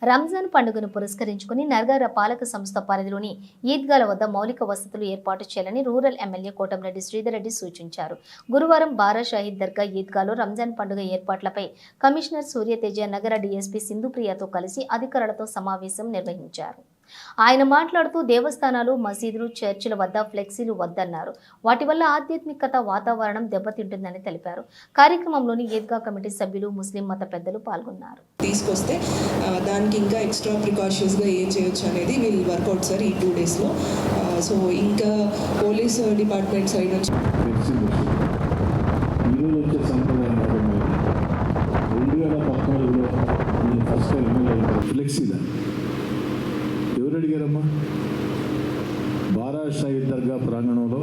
రంజాన్ పండుగను పురస్కరించుకుని నగర పాలక సంస్థ పరిధిలోని ఈద్గాల వద్ద మౌలిక వసతులు ఏర్పాటు చేయాలని రూరల్ ఎమ్మెల్యే కోటంరెడ్డి శ్రీధర్ రెడ్డి సూచించారు. గురువారం బారా షాహీద్ దర్గా ఈద్గాలో రంజాన్ పండుగ ఏర్పాట్లపై కమిషనర్ సూర్యతేజ నగర డీఎస్పీ సింధుప్రియతో కలిసి అధికారులతో సమావేశం నిర్వహించారు. ఆయన మాట్లాడుతూ దేవస్థానాలు, మసీదులు, చర్చిల వద్ద ఫ్లెక్సీలు వద్దన్నారు. వాటి వల్ల ఆధ్యాత్మికత వాతావరణం దెబ్బతింటుందని తెలిపారు. కార్యక్రమంలోని ఈద్గా కమిటీ సభ్యులు, ముస్లిం మత పెద్దలు పాల్గొన్నారు. తీసుకొస్తే దానికి ఇంకా ఎక్స్ట్రా ప్రికాషన్స్గా ఏం చేయొచ్చు అనేది వీళ్ళు వర్కౌట్ సార్ ఈ 2 డేస్లో. సో ఇంకా పోలీస్ డిపార్ట్మెంట్ సైడ్ నుంచి ఫ్లెక్సీదా ఎవరు అడిగారమ్మా? బారా షాహీద్ దర్గా ప్రాంగణంలో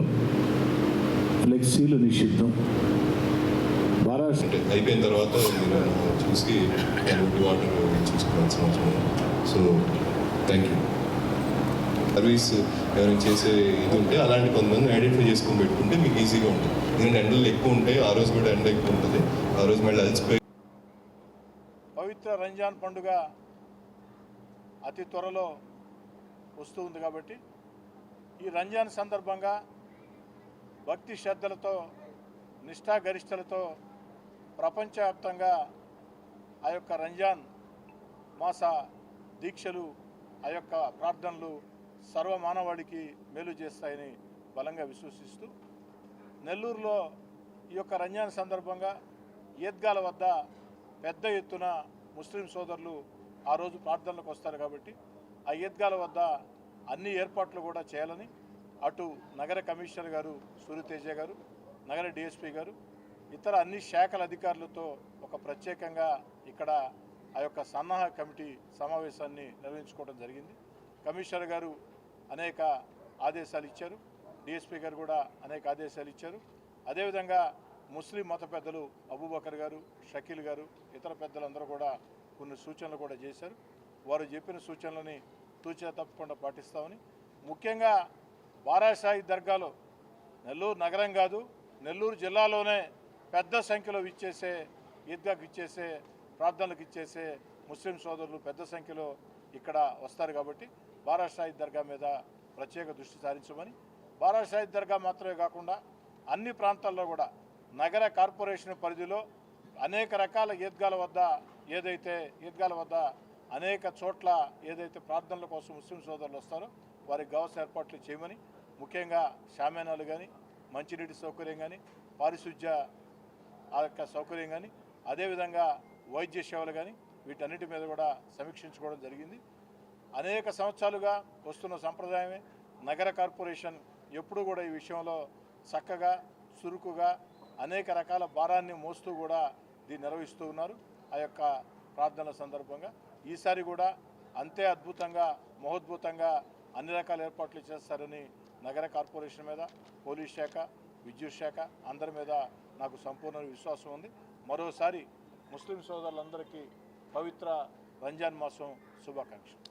ఫ్లెక్సీలు నిషిద్ధం. బారా అయిపోయిన తర్వాత మీరు చూసి వాటర్ చూసుకోవాల్సిన అవసరం. So thank you. సర్వీస్ ఎవరైనా చేసే ఇది ఉంటే అలాంటి కొంతమంది ఐడెంటిఫై చేసుకొని పెట్టుకుంటే మీకు ఈజీగా ఉంటుంది. ఎందుకంటే ఎండలు ఎక్కువ ఉంటాయి, ఆ రోజు కూడా ఎండ ఎక్కువ ఉంటుంది, ఆ రోజు మళ్ళీ అలసిపోయి. పవిత్ర రంజాన్ పండుగ అతి త్వరలో వస్తూ ఉంది కాబట్టి ఈ రంజాన్ సందర్భంగా భక్తి శ్రద్ధలతో, నిష్ఠాగరిష్టలతో ప్రపంచవ్యాప్తంగా ఆ యొక్క రంజాన్ మాస దీక్షలు, ఆ యొక్క ప్రార్థనలు సర్వమానవాళికి మేలు చేస్తాయని బలంగా విశ్వసిస్తూ నెల్లూరులో ఈ యొక్క రంజాన్ సందర్భంగా ఈద్గాల వద్ద పెద్ద ఎత్తున ముస్లిం సోదరులు ఆ రోజు ప్రార్థనలకు వస్తారు కాబట్టి ఆ ఈద్గాల వద్ద అన్ని ఏర్పాట్లు కూడా చేయాలని అటు నగర కమిషనర్ గారు సూర్యతేజ గారు, నగర డిఎస్పీ గారు, ఇతర అన్ని శాఖల అధికారులతో ఒక ప్రత్యేకంగా ఇక్కడ ఆ యొక్క సన్నాహ కమిటీ సమావేశాన్ని నిర్వహించుకోవడం జరిగింది. కమిషనర్ గారు అనేక ఆదేశాలు ఇచ్చారు, డిఎస్పీ గారు కూడా అనేక ఆదేశాలు ఇచ్చారు. అదేవిధంగా ముస్లిం మత పెద్దలు అబూబకర్ గారు, షకీల్ గారు, ఇతర పెద్దలందరూ కూడా కొన్ని సూచనలు కూడా చేశారు. వారు చెప్పిన సూచనలని తూచా తప్పకుండా పాటిస్తామని, ముఖ్యంగా బారా షాహీద్ దర్గాలో నెల్లూరు నగరం కాదు, నెల్లూరు జిల్లాలోనే పెద్ద సంఖ్యలో ఇచ్చేసే ఈద్గాకు ఇచ్చేసే ప్రార్థనలకు ఇచ్చేసే ముస్లిం సోదరులు పెద్ద సంఖ్యలో ఇక్కడ వస్తారు కాబట్టి బారా షాహీద్ దర్గా మీద ప్రత్యేక దృష్టి సారించమని, బారా షాహీద్ దర్గా మాత్రమే కాకుండా అన్ని ప్రాంతాల్లో కూడా నగర కార్పొరేషన్ పరిధిలో అనేక రకాల ఈద్గాల వద్ద అనేక చోట్ల ఏదైతే ప్రార్థనల కోసం ముస్లిం సోదరులు వస్తారో వారికి కావాల్సిన ఏర్పాట్లు చేయమని, ముఖ్యంగా షామేనాలు కానీ, మంచినీటి సౌకర్యం కానీ, పారిశుధ్య ఆ యొక్క సౌకర్యం కానీ, అదేవిధంగా వైద్య సేవలు కానీ వీటన్నిటి మీద కూడా సమీక్షించుకోవడం జరిగింది. అనేక సంవత్సరాలుగా వస్తున్న సంప్రదాయమే. నగర కార్పొరేషన్ ఎప్పుడు కూడా ఈ విషయంలో చక్కగా, చురుకుగా అనేక రకాల భారాన్ని మోస్తూ కూడా దీన్ని నిర్వహిస్తూ ఉన్నారు. ఆ యొక్క ప్రార్థనల సందర్భంగా ఈసారి కూడా అంతే అద్భుతంగా, మహోద్భుతంగా అన్ని రకాల ఏర్పాట్లు చేస్తారని నగర కార్పొరేషన్ మీద, పోలీస్ శాఖ, విద్యుత్ శాఖ అందరి మీద నాకు సంపూర్ణ విశ్వాసం ఉంది. మరోసారి ముస్లిం సోదరులందరికీ పవిత్ర రంజాన్ మాసం శుభాకాంక్షలు.